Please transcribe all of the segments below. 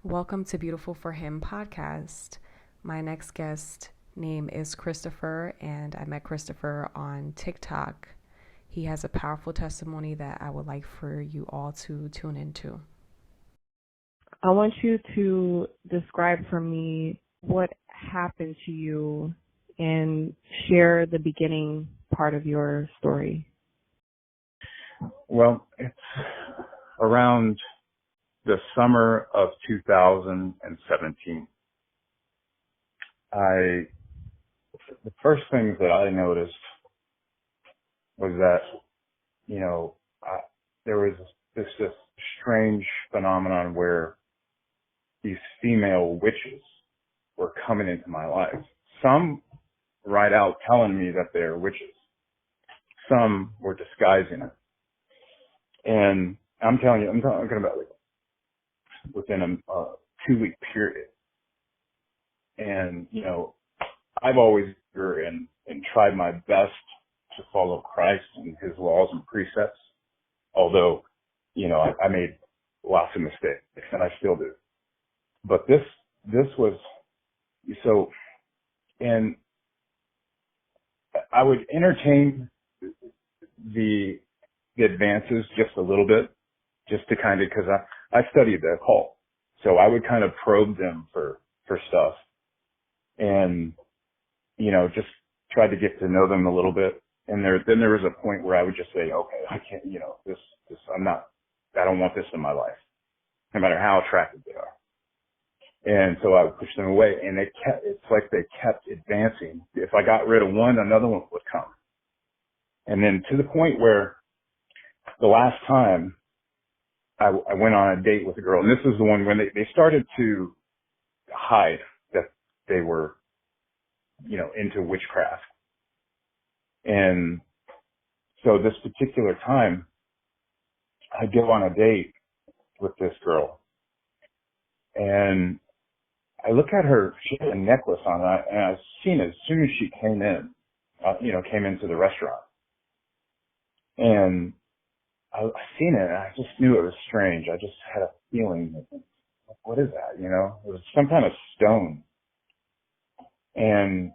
Welcome to Beautiful for Him podcast. My next guest name is Christopher, and I met Christopher on TikTok. He has a powerful testimony that I would like for you all to tune into. I want you to describe for me what happened to you and share the beginning part of your story. Well, it's around the summer of 2017. The first things that I noticed was that, there was this strange phenomenon where these female witches were coming into my life. Some right out telling me that they're witches. Some were disguising it. And I'm telling you, I'm talking about within a 2-week period. And, I've always and tried my best to follow Christ and his laws and precepts. Although, I made lots of mistakes and I still do. But this was so, and I would entertain the advances just a little bit, just to kind of, because I studied the occult, so I would kind of probe them for stuff, and just try to get to know them a little bit. And then there was a point where I would just say, okay, I can't, this I don't want this in my life, no matter how attractive they are. And so I would push them away, and it's like they kept advancing. If I got rid of one, another one would come. And then to the point where the last time I went on a date with a girl, and this is the one when they started to hide that they were, into witchcraft. And so this particular time, I go on a date with this girl, and I look at her, she had a necklace on, and I seen it as soon as she came came into the restaurant. And I seen it, and I just knew it was strange. I just had a feeling, what is that, It was some kind of stone. And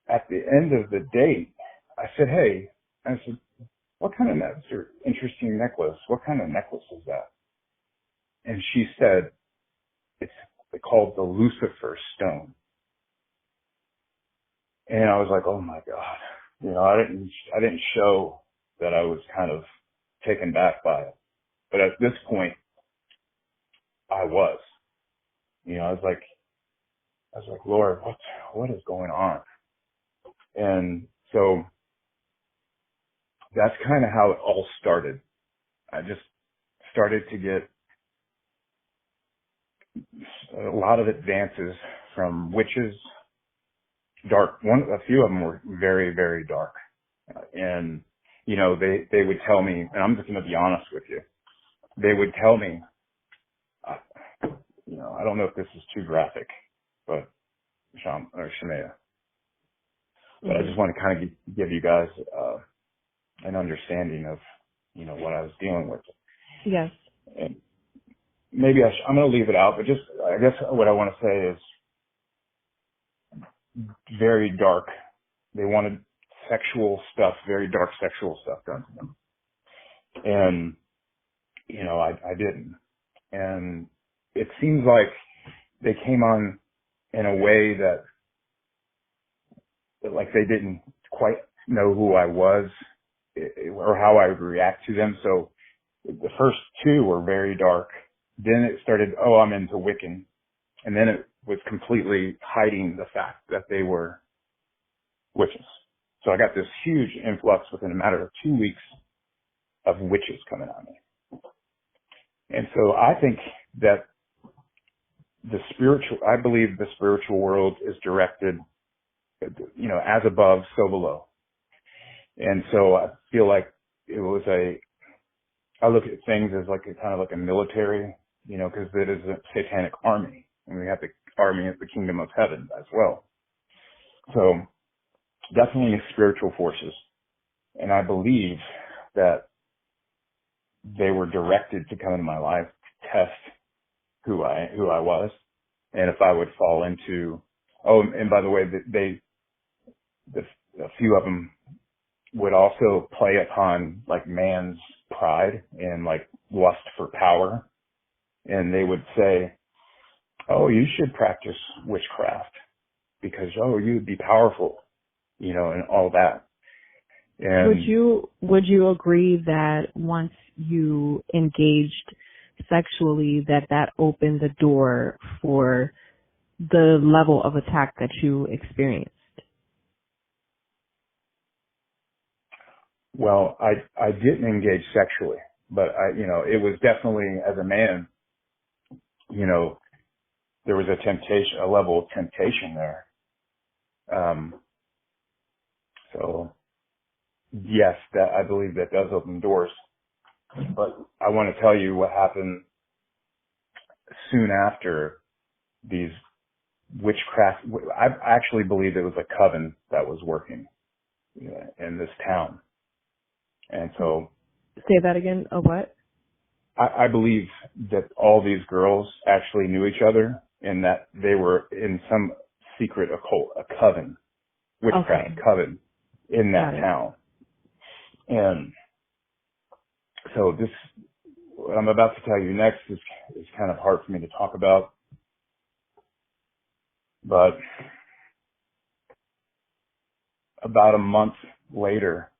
at the end of the date, I said, hey, what kind of necklace, or interesting necklace, what kind of necklace is that? And she said, it's called the Lucifer stone. And I was like, oh my God, I didn't show that I was kind of taken back by it. But at this point, I was, I was like, Lord, what is going on? And so that's kind of how it all started. I just started to get a lot of advances from witches, a few of them were very, very dark. And, they would tell me, and I'm just going to be honest with you, they would tell me, I don't know if this is too graphic, but Shemaya, but I just want to kind of give you guys an understanding of, what I was dealing with. Yes. And maybe I'm going to leave it out, but just, I guess what I want to say is very dark. They wanted very dark sexual stuff done to them. And, I didn't. And it seems like they came on in a way that like they didn't quite know who I was or how I would react to them. So the first two were very dark. Then it started, I'm into Wiccan. And then it was completely hiding the fact that they were witches. So I got this huge influx within a matter of 2 weeks of witches coming at me. And so I think that I believe the spiritual world is directed, as above, so below. And so I feel like I look at things as like kind of like a military, because it is a satanic army, and we have the army of the kingdom of heaven as well. So definitely spiritual forces. And I believe that they were directed to come into my life to test who I was, and if I would fall into. Oh, and by the way, a few of them would also play upon like man's pride and like lust for power, and they would say, "Oh, you should practice witchcraft because you'd be powerful," and all that. And would you agree that once you engaged sexually that opened the door for the level of attack that you experienced? Well, I didn't engage sexually, but it was definitely, as a man, there was a level of temptation there. So yes, that I believe that does open doors. But I want to tell you what happened soon after these witchcraft. I actually believe it was a coven that was working in this town. And so. Say that again. A what? I believe that all these girls actually knew each other and that they were in some secret occult, a coven, witchcraft coven in that town. And so what I'm about to tell you next is kind of hard for me to talk about, but about a month later,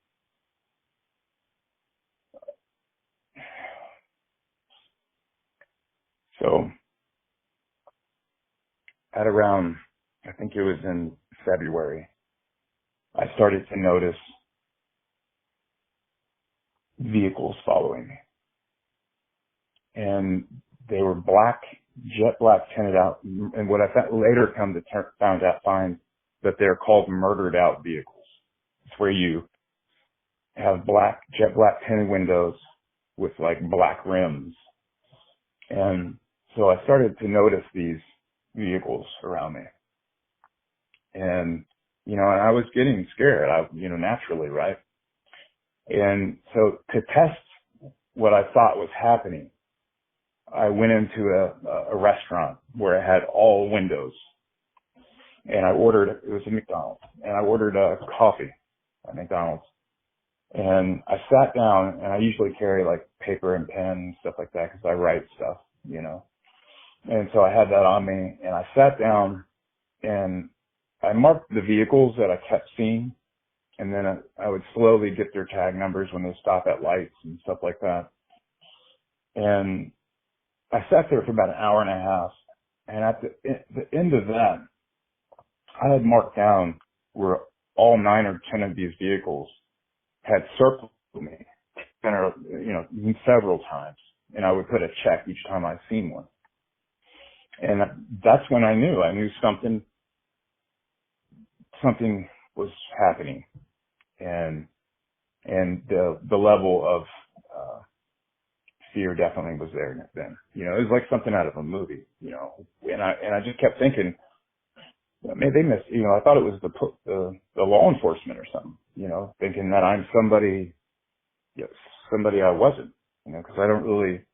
so at around, I think it was in February, I started to notice vehicles following me. And they were jet black, tinted out, and what I later find that they're called murdered out vehicles. It's where you have jet black tinted windows with like black rims. And so I started to notice these vehicles around me. And, and I was getting scared, naturally, right? And so to test what I thought was happening, I went into a restaurant where it had all windows, and it was a McDonald's, and I ordered a coffee at McDonald's. And I sat down, and I usually carry like paper and pen and stuff like that because I write stuff, And so I had that on me, and I sat down, and I marked the vehicles that I kept seeing, and then I would slowly get their tag numbers when they stop at lights and stuff like that. And I sat there for about an hour and a half, and at the end of that, I had marked down where all 9 or 10 of these vehicles had circled me, several times, and I would put a check each time I'd seen one. And that's when I knew something was happening, and the level of fear definitely was there then. It was like something out of a movie, and I just kept thinking, maybe they missed, I thought it was the law enforcement or something, thinking that I'm somebody I wasn't, because I don't really,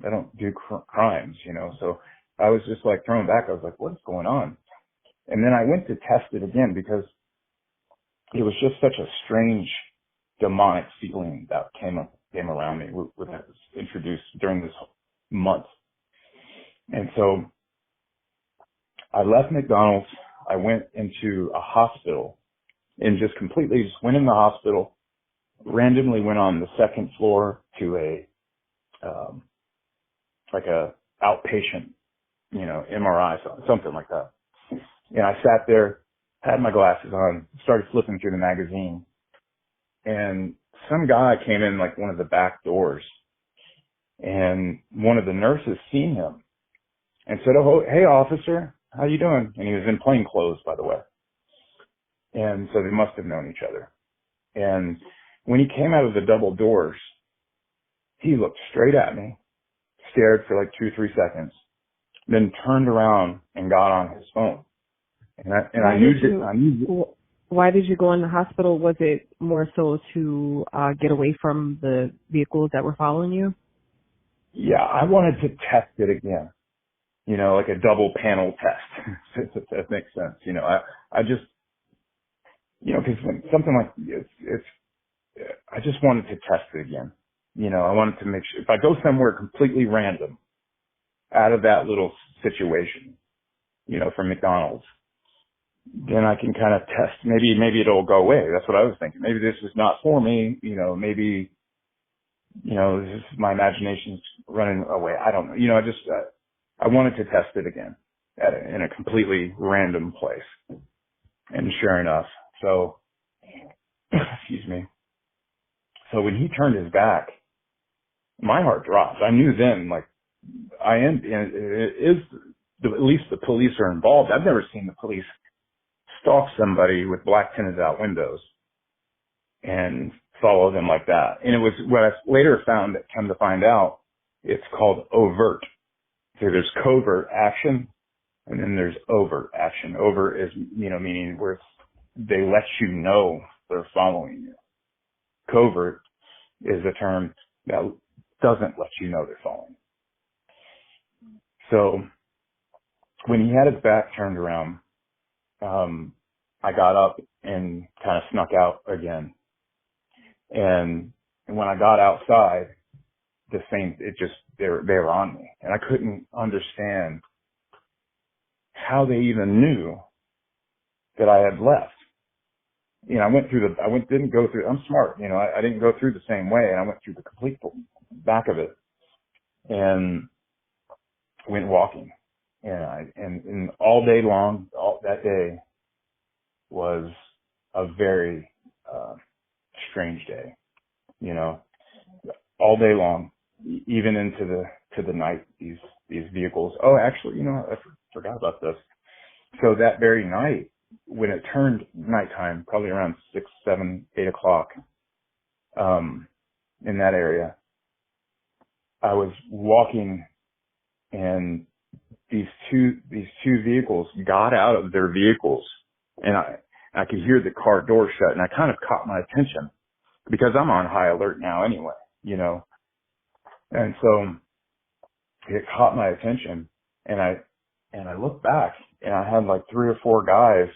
I don't do crimes, so I was just like thrown back. I was like, what's going on? And then I went to test it again because it was just such a strange demonic feeling that came around me that was introduced during this month. And so I left McDonald's. I went into a hospital and just went in the hospital, randomly went on the second floor to a outpatient, MRI, something like that. And I sat there, had my glasses on, started flipping through the magazine, and some guy came in like one of the back doors, and one of the nurses seen him and said, "Oh, hey officer, how you doing?" And he was in plain clothes, by the way. And so they must have known each other. And when he came out of the double doors, he looked straight at me, stared for like 2-3 seconds, then turned around and got on his phone. I knew. Why did you go in the hospital? Was it more so to get away from the vehicles that were following you? yeah, I wanted to test it again, like a double panel test, if that makes sense. I just, cause something like I just wanted to test it again. I wanted to make sure if I go somewhere completely random out of that little situation, from McDonald's, then I can kind of test. Maybe it'll go away. That's what I was thinking. Maybe this is not for me. Maybe, this is my imagination's running away. I don't know. I wanted to test it again in a completely random place. And sure enough, so, excuse me. So when he turned his back, my heart dropped. I knew then, like, at least the police are involved. I've never seen the police stalk somebody with black tinted out windows and follow them like that. And it was what I later come to find out, it's called overt. So there's covert action and then there's overt action. Overt is, meaning where they let you know they're following you. Covert is a term that doesn't let you know they're following. So when he had his back turned around, I got up and kind of snuck out again. And when I got outside, they were on me. And I couldn't understand how they even knew that I had left. I'm smart, I didn't go through the same way, and I went through the complete back of it and went walking. And all day long, that day was a very, strange day, all day long, even into the night, these vehicles. Oh, actually, I forgot about this. So that very night, when it turned nighttime, probably around 6, 7, 8 o'clock, in that area, I was walking and these two vehicles got out of their vehicles and I could hear the car door shut and I kind of caught my attention because I'm on high alert now anyway, and so it caught my attention and I looked back and I had like 3 or 4 guys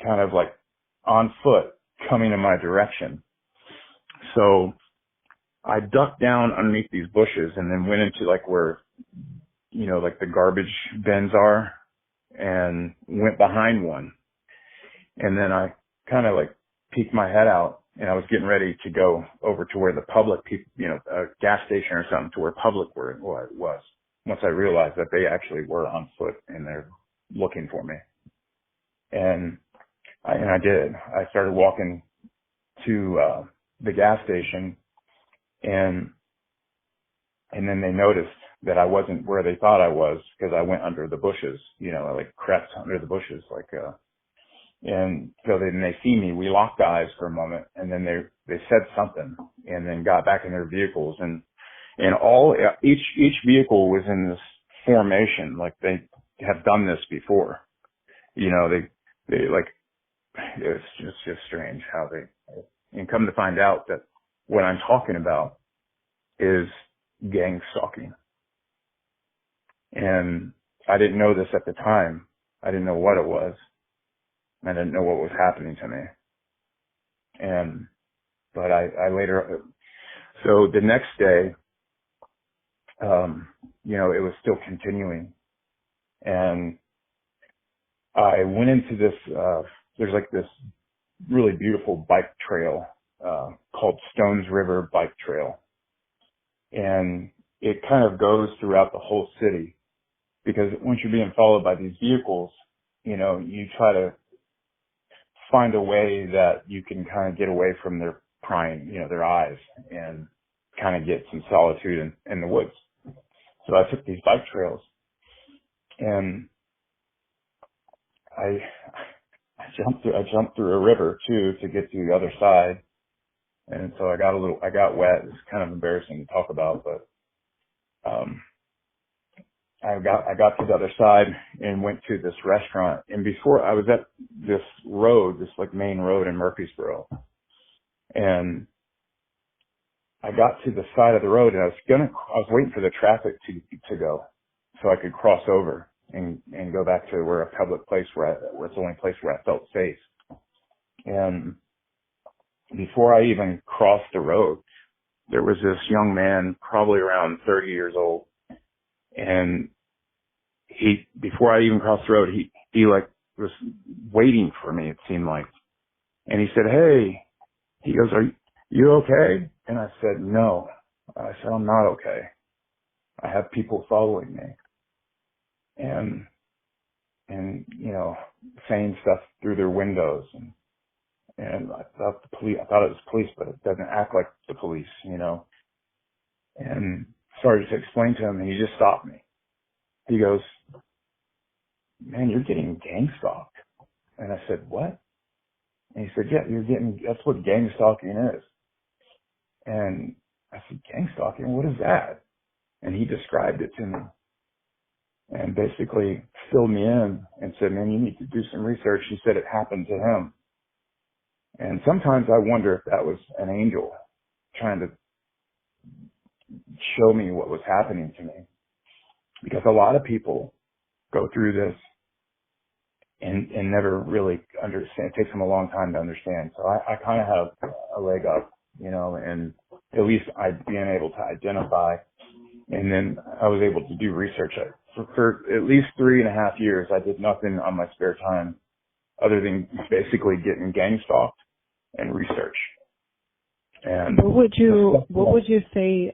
kind of like on foot coming in my direction. So I ducked down underneath these bushes and then went into like where, like the garbage bins are and went behind one. And then I kind of like peeked my head out and I was getting ready to go over to where the public people, a gas station or something to where public was. Once I realized that they actually were on foot and they're looking for me. And I did. I started walking to, the gas station and then they noticed that I wasn't where they thought I was because I went under the bushes, I like crept under the bushes, and so then they see me. We locked eyes for a moment and then they said something and then got back in their vehicles and each vehicle was in this formation. Like they have done this before, they like, it's just strange how and come to find out that what I'm talking about is gang stalking. And I didn't know this at the time. I didn't know what it was. I didn't know what was happening to me. But I later, so the next day, it was still continuing. And I went into this, there's like this really beautiful bike trail, called Stones River Bike Trail. And it kind of goes throughout the whole city because once you're being followed by these vehicles, you try to find a way that you can kind of get away from their prying, their eyes and kind of get some solitude in the woods. So I took these bike trails and I jumped through a river too to get to the other side. And so I got wet. It's kind of embarrassing to talk about, but, I got to the other side and went to this restaurant. And before I was at this road, this like main road in Murfreesboro. And I got to the side of the road and I was waiting for the traffic to go so I could cross over and go back to where a public place where it's the only place where I felt safe. And before I even crossed the road, there was this young man, probably around 30 years old. And before I even crossed the road, he like was waiting for me, it seemed like. And he said, "Hey," he goes, "Are you okay?" And I said, "No." I said, "I'm not okay. I have people following me." And, saying stuff through their windows. And I thought I thought it was police, but it doesn't act like the police, And started to explain to him, and he just stopped me. He goes, "Man, you're getting gang stalked." And I said, "What?" And he said, "Yeah, that's what gang stalking is." And I said, "Gang stalking? What is that?" And he described it to me and basically filled me in and said, "Man, you need to do some research." He said it happened to him. And sometimes I wonder if that was an angel trying to show me what was happening to me. Because a lot of people go through this and never really understand. It takes them a long time to understand. So I kind of have a leg up, and at least being able to identify. And then I was able to do research. For at least 3.5 years, I did nothing on my spare time other than basically getting gang stalked and research. And what would you say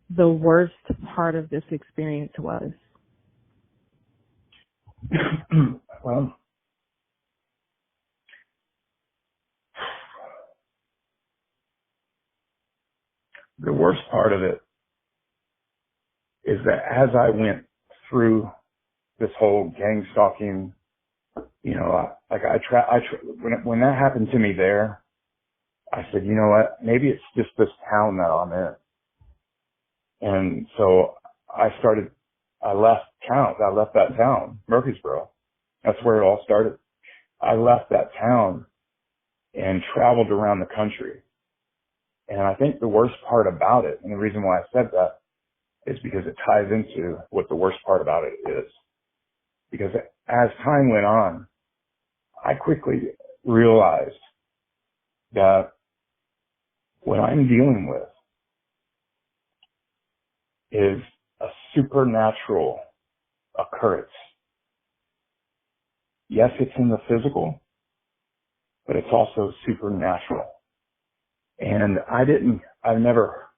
the worst part of this experience was? Well, the worst part of it is that as I went through this whole gang stalking, when that happened to me there, I said, "You know what? Maybe it's just this town that I'm in." And so I left that town, Murfreesboro. That's where it all started. I left that town and traveled around the country. And I think the worst part about it, and the reason why I said that, is because it ties into what the worst part about it is. Because as time went on, I quickly realized that what I'm dealing with is a supernatural occurrence. Yes, it's in the physical, but it's also supernatural. And I never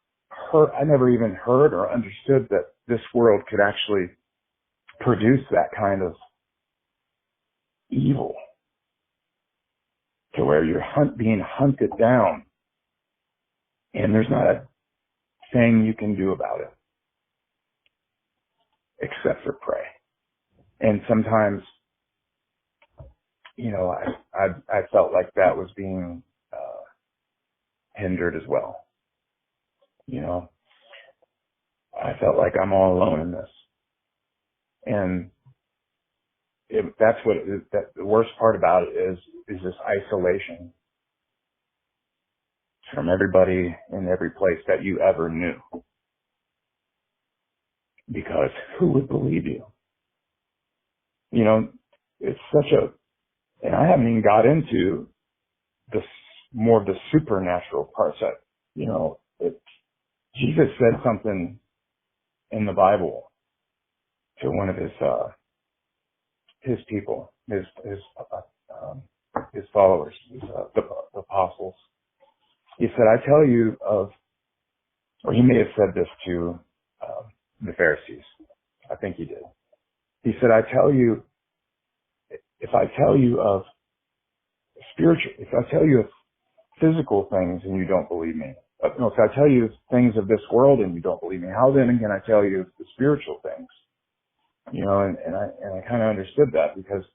even heard or understood that this world could actually produce that kind of evil to where you're being hunted down and there's not a thing you can do about it except for pray. And sometimes, I felt like that was being hindered as well. I felt like I'm all alone in this. And that the worst part about it is this isolation from everybody in every place that you ever knew. Because who would believe you? It's and I haven't even got into more of the supernatural parts that, Jesus said something in the Bible to one of his people, his followers, the apostles. He said, "I tell you or he may have said this to the Pharisees. I think he did. He said, if I tell you of if I tell you of physical things and you don't believe me, if I tell you things of this world and you don't believe me, how then can I tell you the spiritual things?" And I kind of understood that because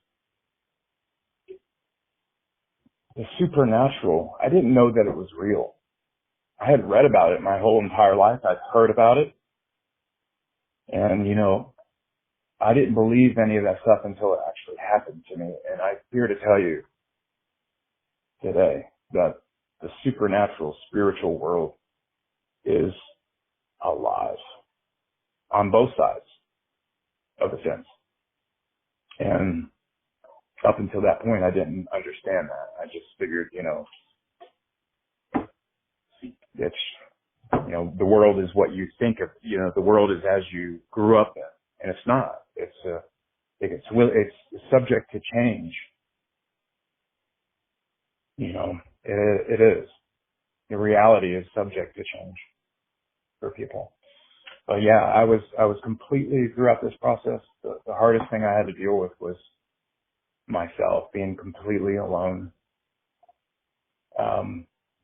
the supernatural, I didn't know that it was real. I had read about it my whole entire life. I'd heard about it. And, I didn't believe any of that stuff until it actually happened to me. And I'm here to tell you today that the supernatural spiritual world is alive on both sides of the fence. And up until that point, I didn't understand that. I just figured, it's, the world is what you think of, the world is as you grew up in, and it's not. It's subject to change. It is. The reality is subject to change for people. But yeah, I was completely throughout this process. The hardest thing I had to deal with was myself, being completely alone.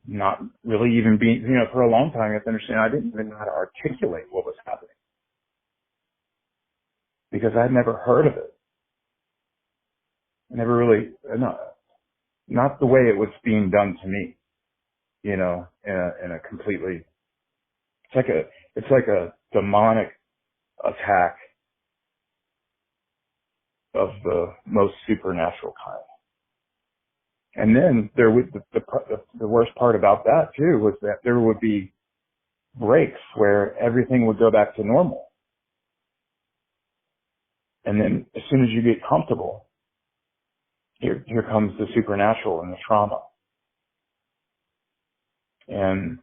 Not really even being, for a long time, you have to understand, I didn't even know how to articulate what was happening because I'd never heard of it. I never really, not the way it was being done to me, in a completely, it's like a demonic attack of the most supernatural kind. And then there would, the worst part about that too was that there would be breaks where everything would go back to normal. And then as soon as you get comfortable, here comes the supernatural and the trauma. And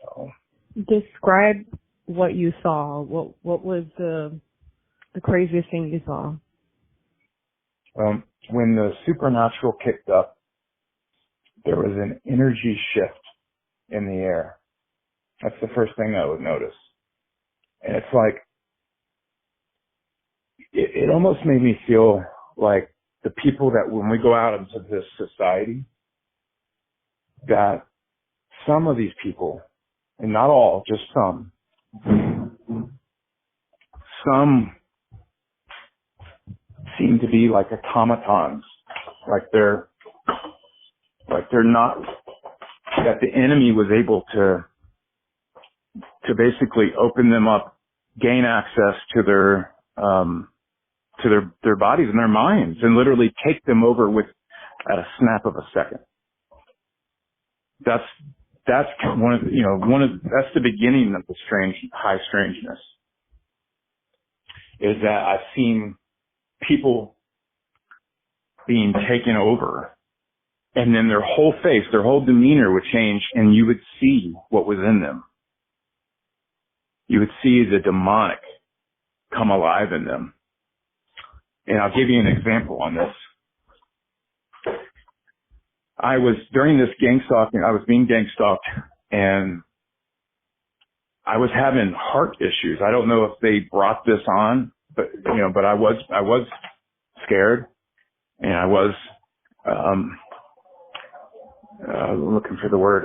so. Describe what you saw. What was the craziest thing you saw? When the supernatural kicked up, there was an energy shift in the air. That's the first thing I would notice. And it's like, it almost made me feel like the people that when we go out into this society, that some of these people, and not all, just some seem to be like automatons, like they're not, that the enemy was able to basically open them up, gain access to their bodies and their minds, and literally take them over at a snap of a second. That's that's the beginning of the high strangeness, is that I've seen people being taken over, and then their whole face, their whole demeanor would change, and you would see what was in them. You would see the demonic come alive in them. And I'll give you an example on this. During this gang stalking, I was being gang stalked, and I was having heart issues. I don't know if they brought this on, but I was scared, and I was looking for the word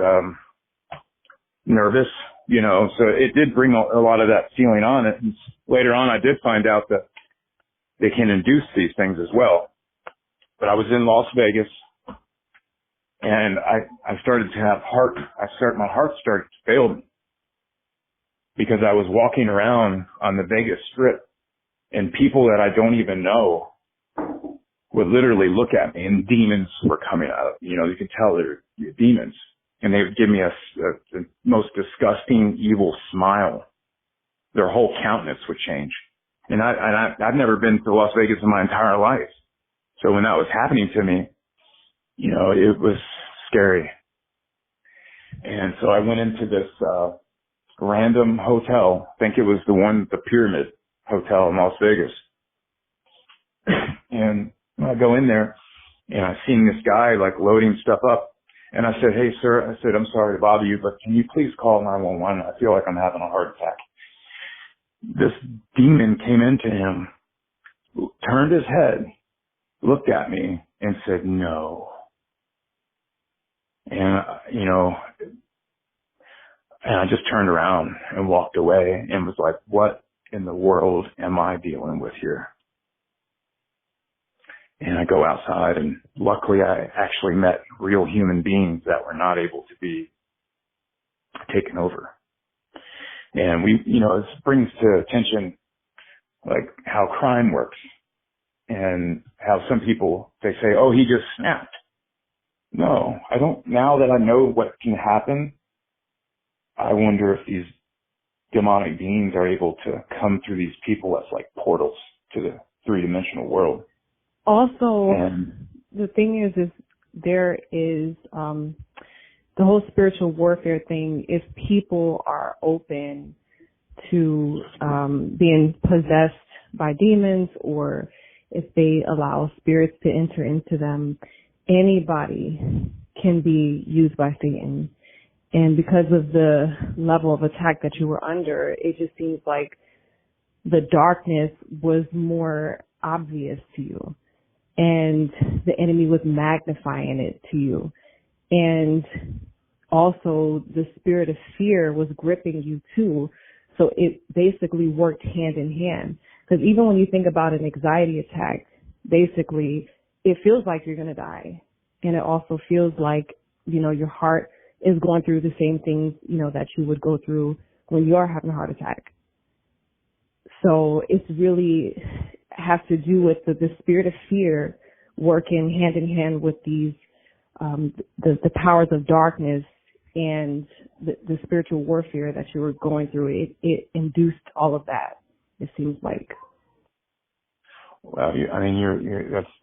nervous, so it did bring a lot of that feeling on it. And later on, I did find out that they can induce these things as well. But I was in Las Vegas, and I started to have my heart started to fail me because I was walking around on the Vegas Strip, and people that I don't even know would literally look at me, and demons were coming out. You could tell they're demons. And they would give me the most disgusting, evil smile. Their whole countenance would change. And I've never been to Las Vegas in my entire life. So when that was happening to me, it was scary. And so I went into this random hotel. I think it was the Pyramid Hotel in Las Vegas. And I go in there, and I seen this guy loading stuff up. And I said, "Hey, sir," I said, "I'm sorry to bother you, but can you please call 911? I feel like I'm having a heart attack." This demon came into him, turned his head, looked at me, and said, "No." And, and I just turned around and walked away and was like, what in the world am I dealing with here? And I go outside, and luckily I actually met real human beings that were not able to be taken over. And this brings to attention how crime works, and how some people, they say, "Oh, he just snapped." No, I don't. Now that I know what can happen, I wonder if these demonic beings are able to come through these people as like portals to the three-dimensional world. Also, And the thing is there is the whole spiritual warfare thing. If people are open to being possessed by demons, or if they allow spirits to enter into them, anybody can be used by Satan. And because of the level of attack that you were under, it just seems like the darkness was more obvious to you, and the enemy was magnifying it to you. And also the spirit of fear was gripping you too. So it basically worked hand in hand. Because even when you think about an anxiety attack, basically it feels like you're going to die. And it also feels like, your heart is going through the same things, that you would go through when you are having a heart attack. So it's really has to do with the spirit of fear working hand in hand with these, the powers of darkness and the spiritual warfare that you were going through. It induced all of that, it seems like. well,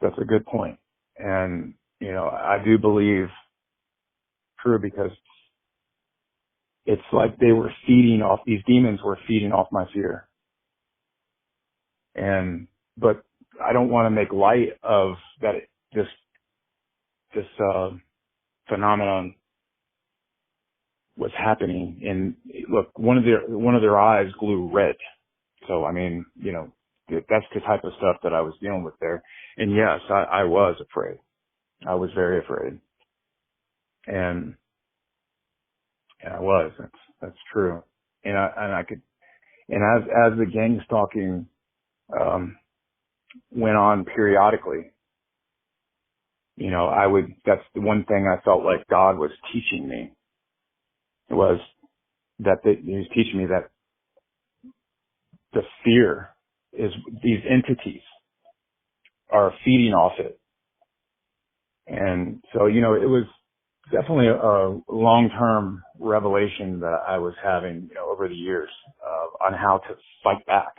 that's a good point. And, I do believe true, because it's like these demons were feeding off my fear. But I don't want to make light of that, this phenomenon was happening. And look, one of their eyes glowed red. So, that's the type of stuff that I was dealing with there. And yes, I was afraid. I was very afraid. And I was, that's true. And as the gang stalking, went on periodically, that's the one thing I felt like God was teaching me, was that he was teaching me that the fear is, these entities are feeding off it. And so, it was definitely a long-term revelation that I was having, over the years, on how to fight back,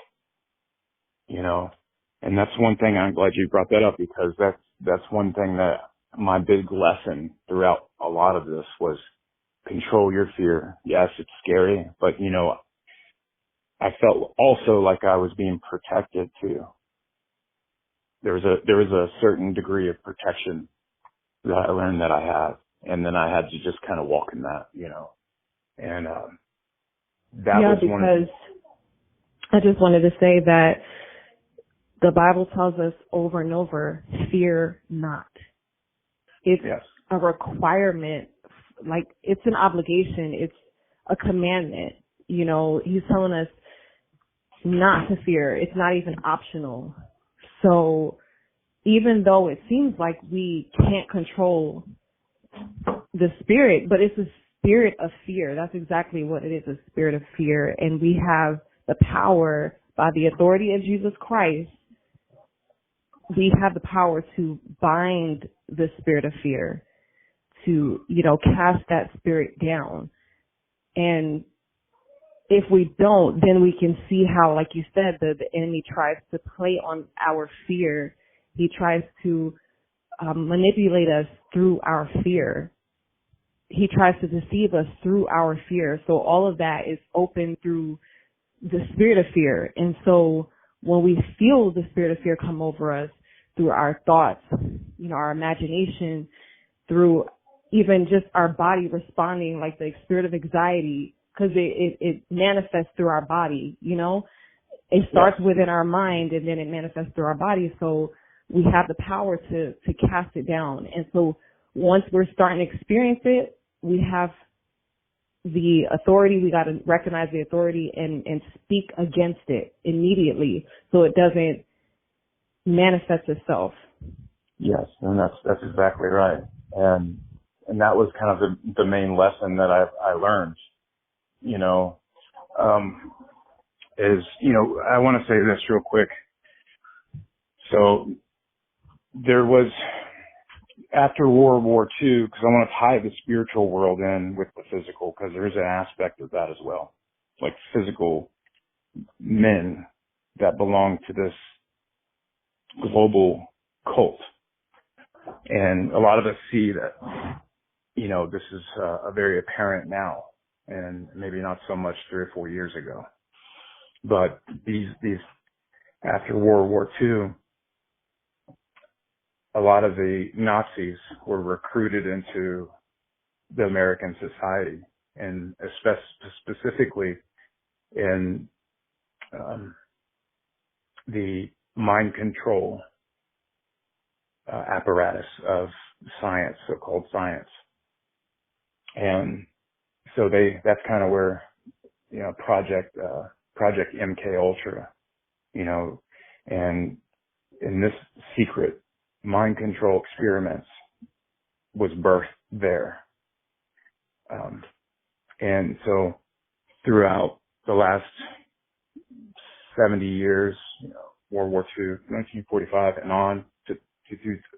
and that's one thing I'm glad you brought that up, because that's one thing that my big lesson throughout a lot of this was control your fear. Yes, it's scary, but I felt also like I was being protected too. There was a certain degree of protection that I learned that I had, and then I had to just kind of walk in that, and that was one of because I just wanted to say that the Bible tells us over and over, fear not. It's yes. a requirement, like it's an obligation, it's a commandment. He's telling us not to fear. It's not even optional. So even though it seems like we can't control the spirit, but it's a spirit of fear. That's exactly what it is, a spirit of fear. And we have the power by the authority of Jesus Christ. We have the power to bind the spirit of fear, to, cast that spirit down. And if we don't, then we can see how, like you said, the enemy tries to play on our fear. He tries to manipulate us through our fear. He tries to deceive us through our fear. So all of that is open through the spirit of fear. And so when we feel the spirit of fear come over us through our thoughts, our imagination, through even just our body responding, like the spirit of anxiety, because it manifests through our body, It starts within our mind and then it manifests through our body. So we have the power to cast it down. And so once we're starting to experience it, we have the authority. We got to recognize the authority and speak against it immediately so it doesn't manifest itself. Yes, and that's exactly right. And that was kind of the main lesson that I learned, is, I want to say this real quick. So there was, after World War II, because I want to tie the spiritual world in with the physical, because there is an aspect of that as well, like physical men that belong to this global cult. And a lot of us see that, this is very apparent now, and maybe not so much 3 or 4 years ago. But these after World War II, a lot of the Nazis were recruited into the American society, and specifically in the mind control apparatus of science, so-called science. And so that's kind of where, Project MK Ultra, and in this secret mind control experiments was birthed there. And so throughout the last 70 years, World War II, 1945 and on to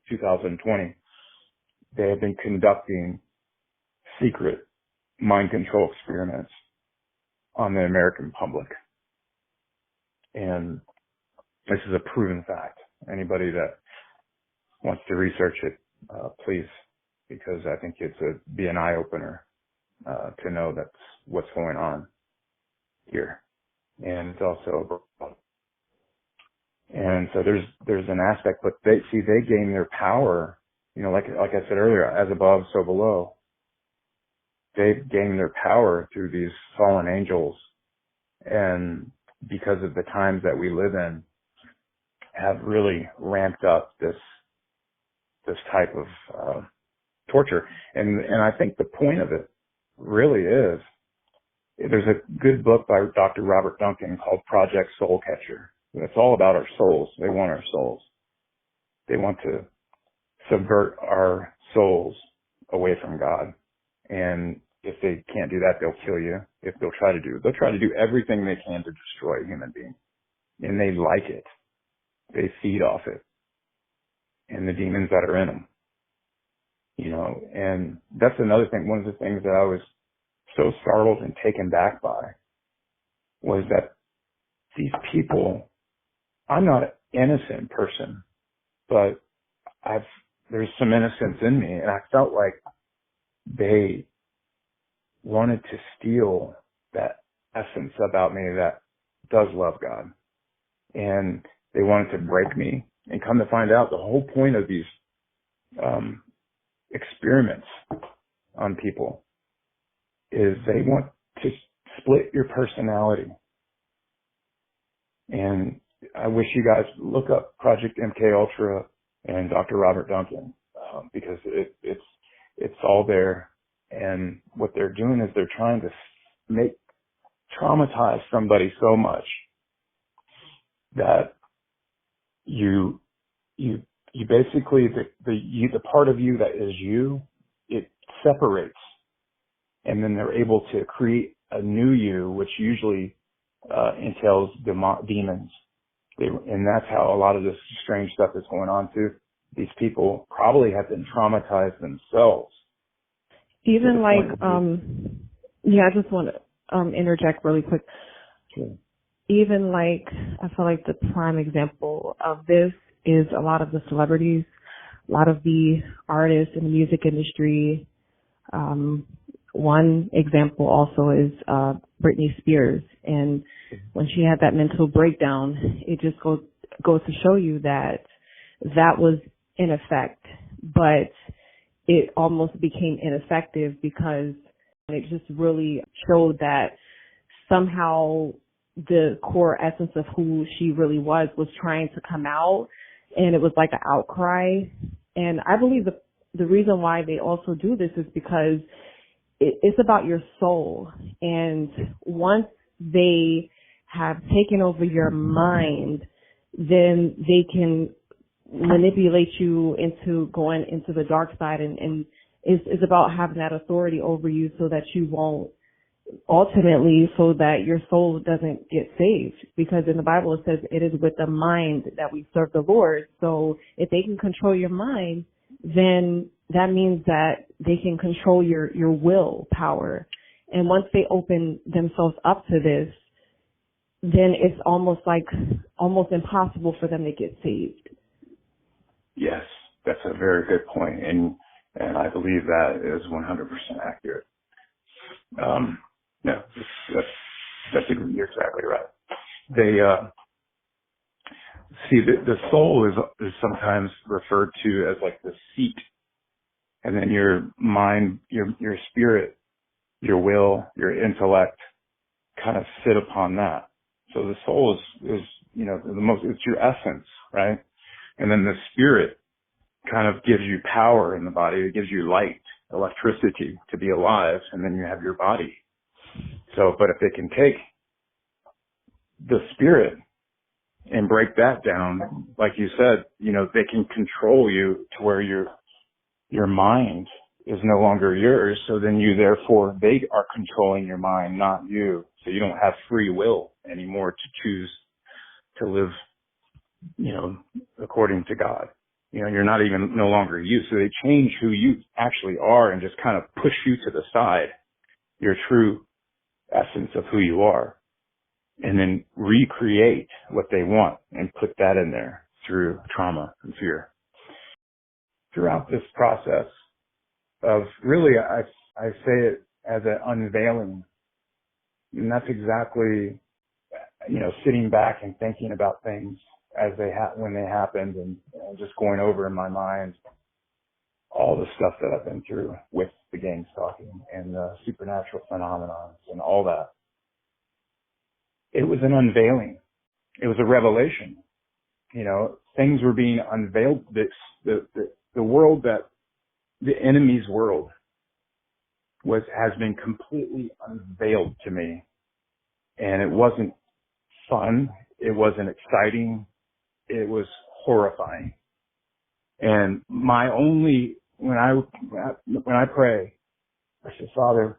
2020, they have been conducting secret mind control experiments on the American public. And this is a proven fact. Anybody that wants to research it, please, because I think be an eye-opener to know that's what's going on here. And it's also, and so there's an aspect, but they gain their power, like I said earlier, as above, so below. They've gained their power through these fallen angels, and because of the times that we live in, have really ramped up this type of torture. And I think the point of it really is, there's a good book by Dr. Robert Duncan called Project Soul Catcher. It's all about our souls. They want our souls. They want to subvert our souls away from God. And if they can't do that, they'll kill you. They'll try to do everything they can to destroy a human being. And they like it. They feed off it. And the demons that are in them. And that's another thing. One of the things that I was so startled and taken back by was that these people, I'm not an innocent person, but there's some innocence in me, and I felt like they wanted to steal that essence about me that does love God. And they wanted to break me, and come to find out the whole point of these experiments on people is they want to split your personality. And I wish you guys look up Project MK Ultra and Dr. Robert Duncan, because it's all there. And what they're doing is they're trying to traumatize somebody so much that you basically, the part of you that is you, it separates. And then they're able to create a new you, which usually entails demons. And that's how a lot of this strange stuff is going on too. These people probably have been traumatized themselves. Even I just want to interject really quick. Sure. Even I feel like the prime example of this is a lot of the celebrities, a lot of the artists in the music industry. One example also is Britney Spears. And when she had that mental breakdown, it just goes to show you that was in effect, but it almost became ineffective because it just really showed that somehow the core essence of who she really was trying to come out, and it was like an outcry. And I believe the reason why they also do this is because it's about your soul. And once they have taken over your mind, then they can manipulate you into going into the dark side, and it's about having that authority over you so that you won't ultimately, so that your soul doesn't get saved. Because in the Bible it says it is with the mind that we serve the Lord. So if they can control your mind, then that means that they can control your will power. And once they open themselves up to this, then it's almost impossible for them to get saved. Yes, that's a very good point, and I believe that is 100% accurate. No, you're exactly right. They see the soul is sometimes referred to as like the seat, and then your mind, your spirit, your will, your intellect kind of sit upon that. So the soul is it's your essence, right? And then the spirit kind of gives you power in the body. It gives you light, electricity to be alive, and then you have your body. So, but if they can take the spirit and break that down, like you said, they can control you to where your mind is no longer yours. So then they are controlling your mind, not you. So you don't have free will anymore to choose to live, according to God. You're not even no longer you. So they change who you actually are and just kind of push you to the side, your true essence of who you are, and then recreate what they want and put that in there through trauma and fear. Throughout this process of really, I say it as an unveiling, and that's exactly, sitting back and thinking about things as when they happened, and just going over in my mind all the stuff that I've been through with the gang stalking and the supernatural phenomena and all that. It was an unveiling. It was a revelation. Things were being unveiled. The world the enemy's world has been completely unveiled to me. And it wasn't fun. It wasn't exciting. It was horrifying. And when I pray, I say, Father,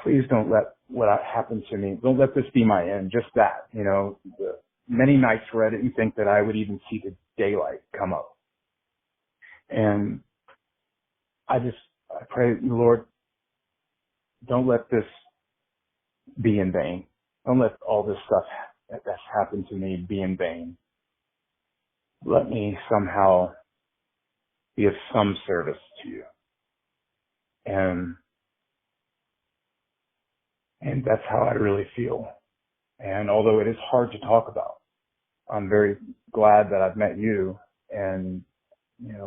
please don't let what happened to me, don't let this be my end. Just that, the many nights where I didn't think that I would even see the daylight come up. And I pray, Lord, don't let this be in vain. Don't let all this stuff that's happened to me be in vain. Let me somehow be of some service to you. And that's how I really feel. And although it is hard to talk about, I'm very glad that I've met you, and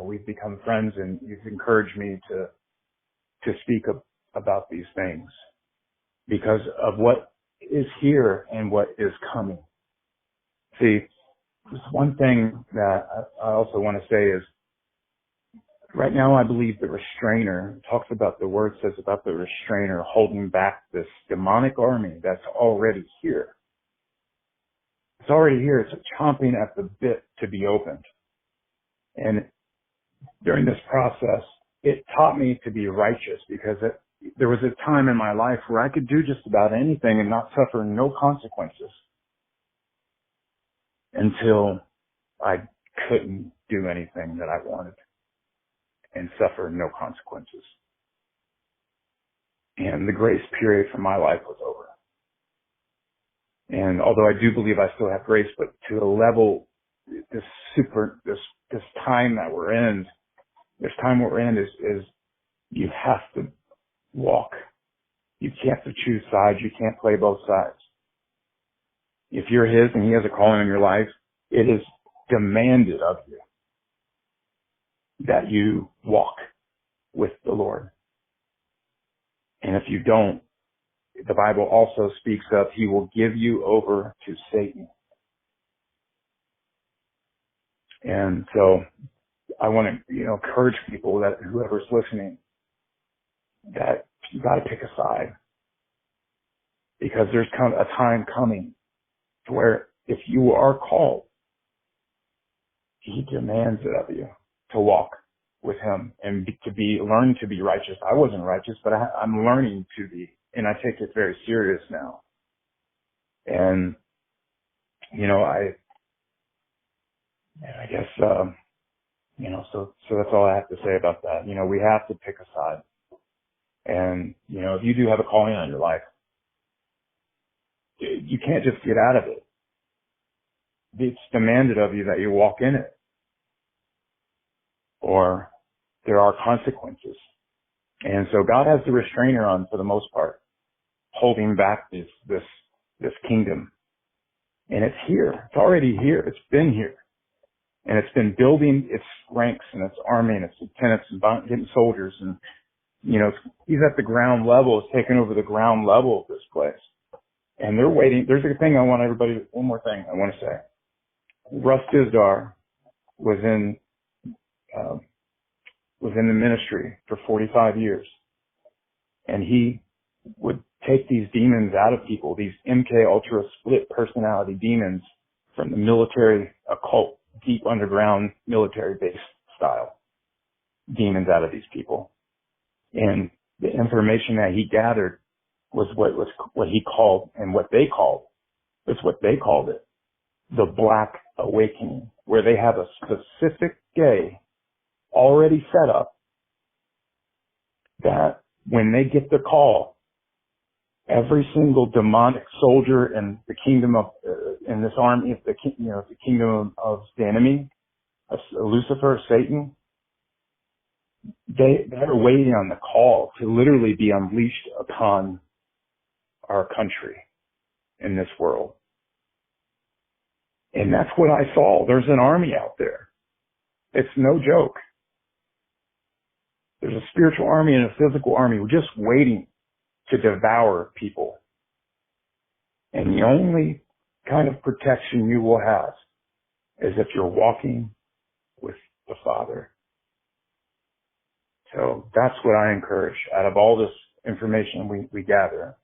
we've become friends, and you've encouraged me to speak about these things because of what is here and what is coming. See, there's one thing that I also want to say is, right now I believe the restrainer talks about, the word says about the restrainer holding back this demonic army that's already here. It's already here. It's chomping at the bit to be opened. And during this process, it taught me to be righteous, because there was a time in my life where I could do just about anything and not suffer no consequences, until I couldn't do anything that I wanted and suffer no consequences. And the grace period for my life was over. And although I do believe I still have grace, but to a level, this time that we're in, is you have to walk. You can't have to choose sides. You can't play both sides. If you're His and He has a calling in your life, it is demanded of you that you walk with the Lord. And if you don't, the Bible also speaks of He will give you over to Satan. And so I want to, encourage people, that whoever's listening, that you got to pick a side, because there's a time coming to where if you are called, He demands it of you to walk with Him and learn to be righteous. I wasn't righteous, but I'm learning to be, and I take it very serious now. And I guess So that's all I have to say about that. We have to pick a side. And, if you do have a calling on your life, you can't just get out of it. It's demanded of you that you walk in it, or there are consequences. And so God has the restrainer on for the most part, holding back this kingdom. And it's here. It's already here. It's been here. And it's been building its ranks and its army and its lieutenants and getting soldiers. And, he's at the ground level, is taking over the ground level of this place. And they're waiting. There's a thing one more thing I want to say. Russ Dizdar was in the ministry for 45 years. And he would take these demons out of people, these MK Ultra split personality demons from the military occult, deep underground military base style demons out of these people. And the information that he gathered was what he called, and what they called it, the Black Awakening, where they have a specific day already set up that when they get the call, every single demonic soldier in the kingdom of, in this army, the kingdom of the enemy, of Lucifer, Satan, they're waiting on the call to literally be unleashed upon our country in this world. And that's what I saw. There's an army out there. It's no joke. There's a spiritual army and a physical army. We're just waiting to devour people. And the only kind of protection you will have is if you're walking with the Father. So that's what I encourage out of all this information we gather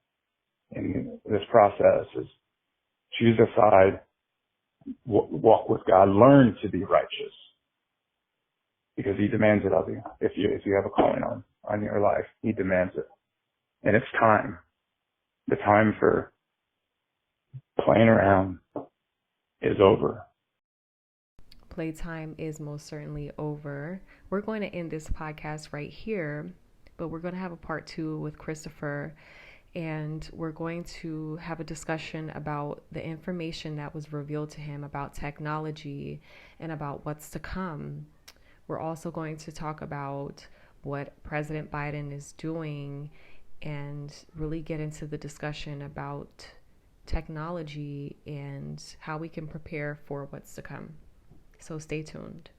in this process is choose a side, walk with God, learn to be righteous because he demands it of you. If you have a calling on your life, he demands it. And it's time. The time for playing around is over. Playtime is most certainly over. We're going to end this podcast right here, but we're going to have a part 2 with Christopher, and we're going to have a discussion about the information that was revealed to him about technology and about what's to come. We're also going to talk about what President Biden is doing and really get into the discussion about technology and how we can prepare for what's to come. So stay tuned.